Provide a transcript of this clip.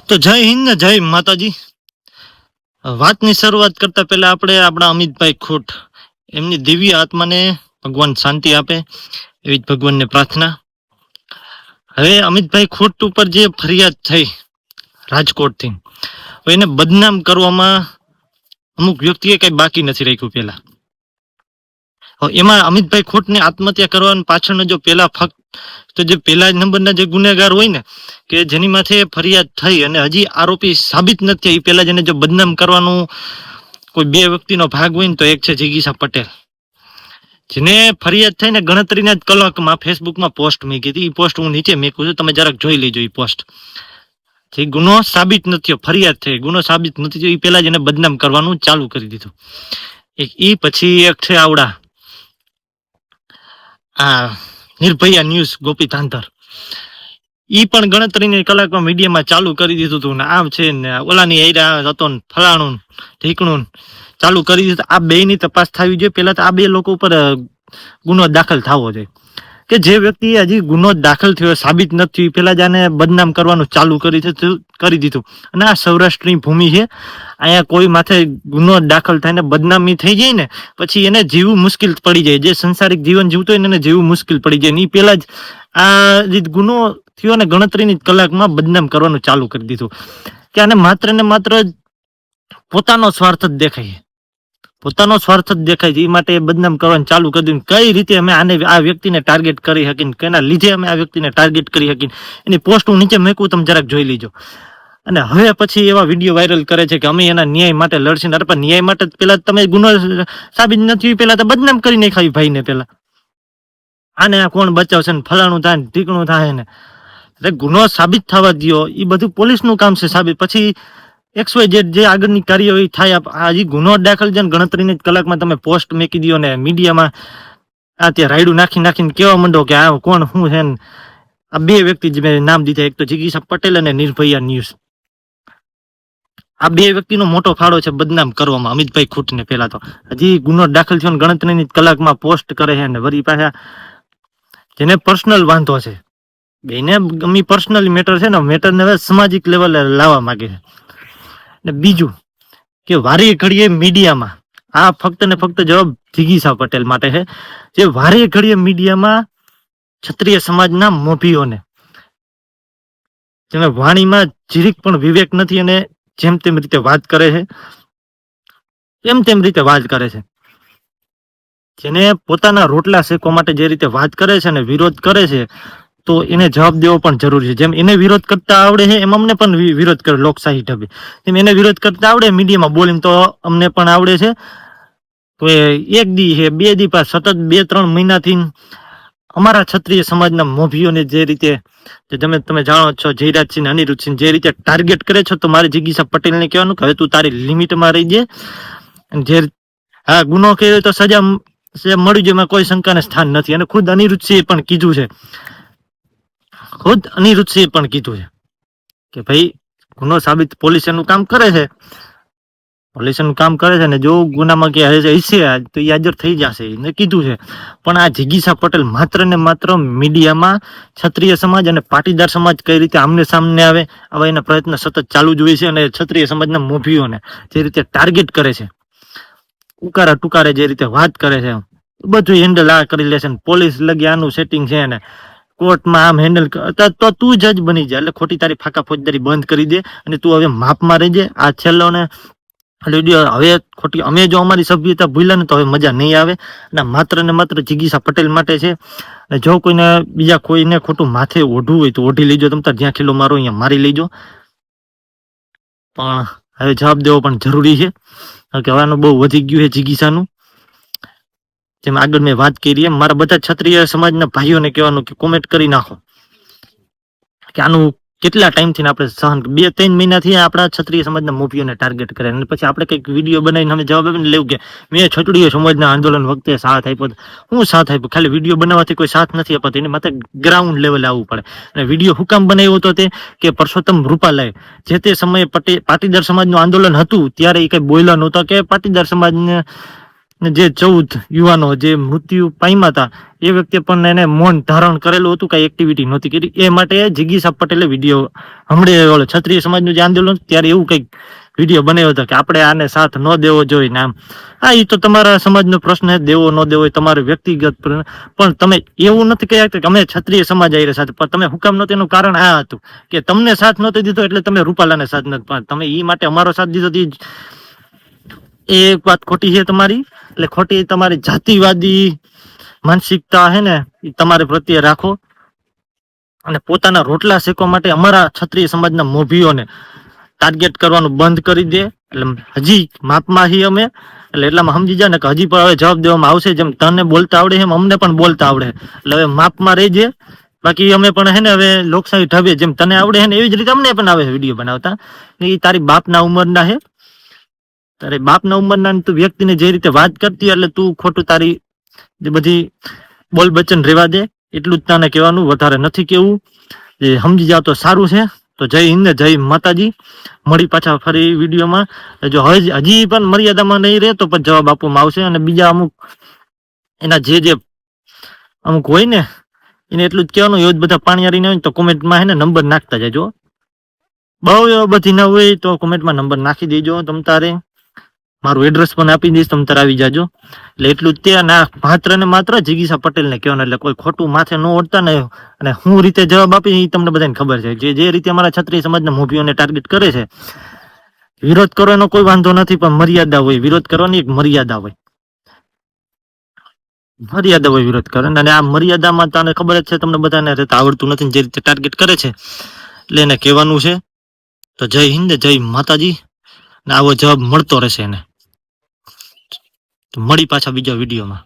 તો જય હિન્દ ને જય માતાજી. વાતની શરૂઆત કરતા પહેલા આપણે આપણા અમિતભાઈ ખોટ એમની દિવ્ય આત્માને ભગવાન શાંતિ આપે એવી જ ભગવાનને પ્રાર્થના. હવે અમિતભાઈ ખોટ ઉપર જે ફરિયાદ થઈ રાજકોટથી, હવે એને બદનામ કરવામાં અમુક વ્યક્તિએ કઈ બાકી નથી રાખ્યું. પેલા એમાં અમિતભાઈ ખોટને આત્મહત્યા કરવાની પાછળનો જો પેલા ફક્ત તો જે પેલા નંબરના જે ગુનેગાર હોય ને, કે જેની માથે ફરિયાદ થઈ અને હજી આરોપી સાબિત નથી, એ પેલા જેને જો બદનામ કરવાનું કોઈ બે વ્યક્તિનો ભાગ હોય ને, તો એક છે જિગીસા પટેલ, જેને ફરિયાદ થઈ ને ગણતરીના જ કલાકમાં ફેસબુકમાં પોસ્ટ મૂકી હતી. એ પોસ્ટ હું નીચે મૂકું છું, તમે જરાક જોઈ લેજો. એ પોસ્ટ જે ગુનો સાબિત નથી, ફરિયાદ થઈ ગુનો સાબિત નથી થયો, એ પેલા જ એને બદનામ કરવાનું ચાલુ કરી દીધું. એ પછી એક છે આવડા આ નિર્ભયા ન્યૂઝ ગોપી ધાંધર, ઈ પણ ગણતરીની કલાકમાં મીડિયામાં ચાલુ કરી દીધું હતું ને આમ છે ને ઓલાની એરા હતો ને ફલાણું ઢીકણું ચાલુ કરી દીધું. આ બે ની તપાસ થવી જોઈએ. પેલા તો આ બે લોકો ઉપર ગુનો દાખલ થવો જોઈએ, કે જે વ્યક્તિ હજી ગુનો દાખલ થયો સાબિત નથી, પેલા જ આને બદનામ કરવાનું ચાલુ કરી દીધું. અને આ સૌરાષ્ટ્રની ભૂમિ છે, અહીંયા કોઈ માથે ગુનો દાખલ થાય ને બદનામી થઈ જાય ને, પછી એને જીવવું મુશ્કેલ પડી જાય. જે સંસારિક જીવન જીવતો હોય ને એને જીવવું મુશ્કેલ પડી જાય. એ પેલા જ આ ગુનો થયો ને ગણતરીની કલાકમાં બદનામ કરવાનું ચાલુ કરી દીધું, કે આને માત્ર ને માત્ર પોતાનો સ્વાર્થ જ દેખાય, પોતાનો સ્વાર્થ જ દેખાય છે. એ માટે બદનામ કરવાનું ચાલુ કરી દીધું. કઈ રીતે અમે આને આ વ્યક્તિને ટાર્ગેટ કરી શકીને, કેના લીધે અમે આ વ્યક્તિને ટાર્ગેટ કરી શકીને, એની પોસ્ટ હું નીચે મૂકું, તમે જરાક જોઈ લીજો. અને હવે પછી એવા વિડીયો વાયરલ કરે છે કે અમે એના ન્યાય માટે લડશું. અરે પણ ન્યાય માટે પેલા તમે ગુનો સાબિત નથી, પેલા તો બદનામ કરી નાખાય ભાઈને. પેલા આને આ કોણ બચાવશે ને ફલાણું થાય ને ઢીકણું થાય ને, એટલે ગુનો સાબિત થવા દો. એ બધું પોલીસનું કામ છે સાબિત. પછી XYZ જે આગળની કાર્યવાહી થાય. હજી ગુનો દાખલ છે ને ગણતરીની કલાકમાં તમે પોસ્ટ મૂકી દો ને મીડિયામાં આ ત્યાં રાયડું નાખીને કેવા માંડો કે આ કોણ શું છે ને. આ બે વ્યક્તિ જે મેં નામ દીધા, એક તો જિગીસા પટેલ અને નિર્ભયા ન્યૂઝ, આ બે વ્યક્તિનો મોટો ફાળો છે બદનામ કરવામાં અમિતભાઈ ખોટને. પેલા તો હજી ગુનો દાખલ થયો ને ગણતરીની કલાકમાં પોસ્ટ કરે છે ને વળી પાછા જેને પર્સનલ વાંધો છે, બેને ગમી પર્સનલ મેટર છે ને, મેટરને હવે સામાજિક લેવલે લાવવા માંગે છે. ને બીજું કે વારે ઘડીએ મીડિયામાં આ ફક્ત ને ફક્ત જવાબ જિગીસા પટેલ માટે છે, જે વારે ઘડીએ મીડિયામાં ક્ષત્રિય સમાજના મોભીઓને જેને વાણીમાં જીરીક પણ વિવેક નથી અને જેમ તેમ રીતે વાત કરે છે, એમ તેમ રીતે વાત કરે છે. જેને પોતાના રોટલા શેકવા માટે જે રીતે વાત કરે છે ને વિરોધ કરે છે, તો એને જવાબ દેવો પણ જરૂરી છે. જેમ એને વિરોધ કરતા આવડે છે એમ અમને પણ વિરોધ કરે લોકશાહી ઢબે. એમ એને વિરોધ કરતા આવડે મીડિયામાં બોલીને, તો અમને પણ આવડે છે. તો એક દી છે, બે દી પાસ સતત 2-3 મહિનાથી અમારા ક્ષત્રિય સમાજના મોભીઓને જે રીતે તમે જાણો છો, જયરાજસિંહ અનિરુદ્ધસિંહ જે રીતે ટાર્ગેટ કરે છો, તો મારે જિગીસા પટેલને કહેવાનું કે હવે તું તારી લિમિટમાં રહી જાય. જે હા ગુનો કર્યો તો સજા મળી જાય, એમાં કોઈ શંકાને સ્થાન નથી. અને ખુદ અનિરુદ્ધસિંહે પણ કીધું છે, કે ભાઈ ગુનો સાબિત પોલીસ એનું કામ કરે છે, ને જો ગુનામાં કે હશે તો એ હાજર થઈ જશે એને કીધું છે. પણ આ જિગીસા પટેલ માત્ર ને માત્ર મીડિયામાં ક્ષત્રિય સમાજ અને પાટીદાર સમાજ કઈ રીતે આમને સામને આવે, આવા એના પ્રયત્ન સતત ચાલુ જ હોય છે. અને ક્ષત્રિય સમાજના મોભીઓને જે રીતે ટાર્ગેટ કરે છે, ઉકારા ટુકારે જે રીતે વાત કરે છે, બધું હેન્ડલ આ કરી લેશે. પોલીસ લગી આનું સેટિંગ છે ને કોર્ટમાં આમ હેન્ડલ તો તું જજ બની જાય. એટલે ખોટી તારી ફાકા ફોજદારી બંધ કરી દે અને તું હવે માપમાં રહેજે. આ છેલ્લો ને હવે ખોટી અમે જો અમારી સભ્યતા ભૂલ્યા ને તો હવે મજા નહીં આવે. અને માત્ર ને માત્ર જિગીસા પટેલ માટે છે. અને જો કોઈને બીજા કોઈને ખોટું માથે ઓઢવું હોય તો ઓઢી લેજો, તમે જ્યાં ખીલો મારો અહીંયા મારી લેજો. પણ હવે જવાબ દેવો પણ જરૂરી છે, કે હવાનું બહુ વધી ગયું છે જિગીસાનું. જેમ આગળ મેં વાત કરી એમ મારા બધા ક્ષત્રિય સમાજના ભાઈઓને કહેવાનું કે કોમેન્ટ કરી નાખો કે આનું કેટલા ટાઈમથી આપણે સહન 2-3 મહિનાથી આપણા ક્ષત્રિય સમાજના મોભીઓને ટાર્ગેટ કરે. અને પછી આપણે કંઈક વિડીયો બનાવીને અમે જવાબ આપીને લેવું કે મેં ક્ષત્રિય સમાજના આંદોલન વખતે સાથ આપ્યો. હું સાથ આપ્યો? ખાલી વિડીયો બનાવવાથી કોઈ સાથ નથી અપાતો, એને માત્ર ગ્રાઉન્ડ લેવલે આવવું પડે. અને વિડીયો હું કામ બનાવ્યો હતો તે કે પરસોત્તમ રૂપાલાએ જે તે સમયે પાટીદાર સમાજનું આંદોલન હતું ત્યારે એ કંઈ બોલ્યા નહોતા કે પાટીદાર સમાજને ને જે 14 યુવાનો જે મૃત્યુ પામ્યા હતા એ વ્યક્તિ પણ એને મૌન ધારણ કરેલું હતું, કઈ એક્ટિવિટી નહોતી કરી. એ માટે જિગીશા પટેલે વિડીયો હમણે ઓલો ક્ષત્રિય સમાજનું જે આંદોલન ત્યારે એવું કંઈક વિડીયો બનાવ્યો હતો કે આપણે આને સાથ ન દેવો જોઈએ ને આમ. હા, એ તો તમારા સમાજનો પ્રશ્ન છે, દેવો ન દેવો તમારો વ્યક્તિગત પણ તમે એવું નથી કહ્યા કે અમે ક્ષત્રિય સમાજ આયરે સાથે, પણ તમે હુકામ નહોતું એનું કારણ આ હતું કે તમને સાથ નહોતો દીધો એટલે તમે રૂપાલાને સાથ નથી, પણ તમે એ માટે અમારો સાથ દીધો. એ એક વાત ખોટી છે તમારી, એટલે ખોટી તમારી જાતિવાદી માનસિકતા છે ને એ તમારે પ્રત્યે રાખો, અને પોતાના રોટલા શેકવા માટે અમારા ક્ષત્રિય સમાજના મોભીઓને ટાર્ગેટ કરવાનું બંધ કરી દે. એટલે હજી માપમાં હી અમે, એટલે એટલામાં સમજી જાય ને કે હજી પણ હવે જવાબ દેવામાં આવશે. જેમ તને બોલતા આવડે એમ અમને પણ બોલતા આવડે, એટલે હવે માપમાં રહેજે. બાકી અમે પણ હે ને હવે લોકશાહી ઢબે જેમ તને આવડે છે ને એવી જ રીતે અમને પણ આવે વિડીયો બનાવતા. એ તારી બાપના ઉંમરના છે, તારી બાપના ઉંમરના તું વ્યક્તિને જે રીતે વાત કરતી, એટલે તું ખોટું તારી જે બધી બોલ બચન રેવા દે. એટલું જ તને કહેવાનું, વધારે નથી કેવું. જે સમજી જાવ તો સારું છે. તો જય હિન્દ, જય માતાજી. મળી પાછા ફરી વિડીયોમાં. જો હજી પણ મર્યાદામાં નહીં રહે તો પણ જવાબ આપવામાં આવશે. અને બીજા અમુક એના જે અમુક હોય ને એને એટલું જ કહેવાનું, એવું જ બધા પાણીયારી હોય તો કોમેન્ટમાં હે ને નંબર નાખતા જજો. બહુ એવા બધી ના હોય તો કોમેન્ટમાં નંબર નાખી દેજો. તમ તારે મારું એડ્રેસ પણ આપી દઈશ, તમ તારે આવી જાજો. એટલે એટલું જ તે ના માત્ર ને માત્ર જિગીશા પટેલને કહેવાનું, એટલે કોઈ ખોટું માથે ન ઓઢતા ને. અને હું રીતે જવાબ આપી એ તમને બધાને ખબર છે. જે રીતે અમારા ક્ષત્રિય સમાજના મોભીઓને ટાર્ગેટ કરે છે, વિરોધ કરો એનો કોઈ વાંધો નથી, પણ મર્યાદા હોય. વિરોધ કરવાની એક મર્યાદા હોય, મર્યાદા હોય વિરોધ કરે. અને આ મર્યાદામાં તને ખબર જ છે, તમને બધાને આવડતું નથી. જે રીતે ટાર્ગેટ કરે છે એટલે એને કહેવાનું છે. તો જય હિન્દ, જય માતાજી. ને આવો જવાબ મળતો રહેશે એને. મળી પાછા બીજા વિડીયોમાં.